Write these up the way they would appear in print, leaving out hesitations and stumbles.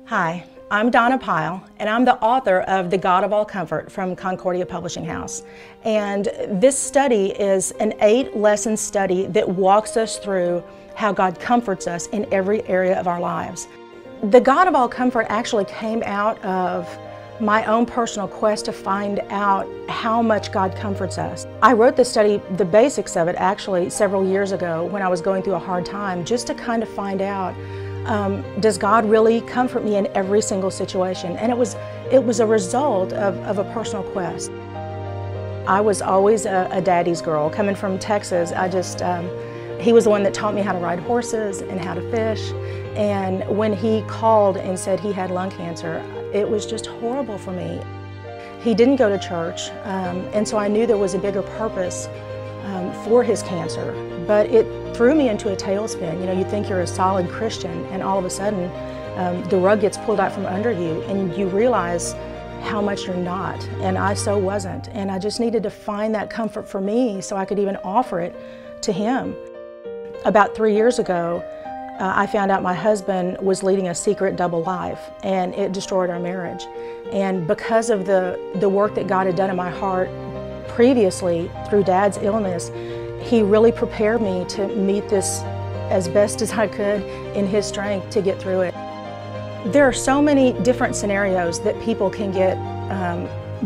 Hi, I'm Donna Pyle, and I'm the author of The God of All Comfort from Concordia Publishing House. And this study is an 8-lesson study that walks us through how God comforts us in every area of our lives. The God of All Comfort actually came out of my own personal quest to find out how much God comforts us. I wrote this study, the basics of it actually, several years ago when I was going through a hard time, just to kind of find out, does God really comfort me in every single situation? And it was a result of a personal quest. I was always a daddy's girl. Coming from Texas, he was the one that taught me how to ride horses and how to fish. And when he called and said he had lung cancer, it was just horrible for me. He didn't go to church, and so I knew there was a bigger purpose for his cancer. But it threw me into a tailspin. You know, you think you're a solid Christian, and all of a sudden, the rug gets pulled out from under you, and you realize how much you're not. And I so wasn't. And I just needed to find that comfort for me so I could even offer it to him. About 3 years ago, I found out my husband was leading a secret double life, and it destroyed our marriage. And because of the work that God had done in my heart previously through Dad's illness, he really prepared me to meet this as best as I could in his strength to get through it. There are so many different scenarios that people can get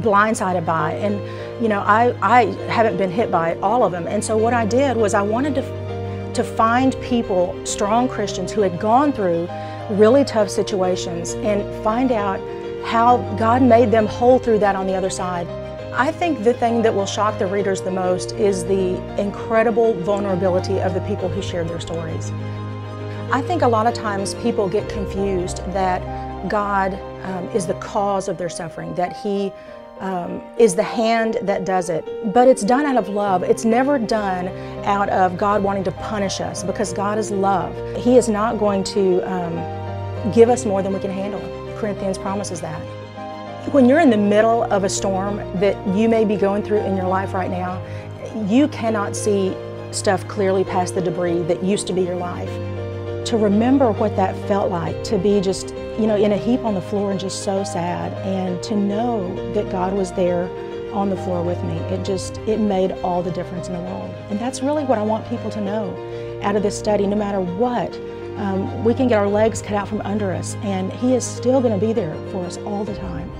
blindsided by, and you know, I haven't been hit by all of them. And so what I did was I wanted to find people, strong Christians who had gone through really tough situations, and find out how God made them whole through that on the other side. I think the thing that will shock the readers the most is the incredible vulnerability of the people who shared their stories. I think a lot of times people get confused that God is the cause of their suffering, that He is the hand that does it. But it's done out of love. It's never done out of God wanting to punish us, because God is love. He is not going to give us more than we can handle. Corinthians promises that. When you're in the middle of a storm that you may be going through in your life right now, you cannot see stuff clearly past the debris that used to be your life. To remember what that felt like, to be just, you know, in a heap on the floor and just so sad, and to know that God was there on the floor with me, it made all the difference in the world. And that's really what I want people to know out of this study. No matter what, we can get our legs cut out from under us, and He is still going to be there for us all the time.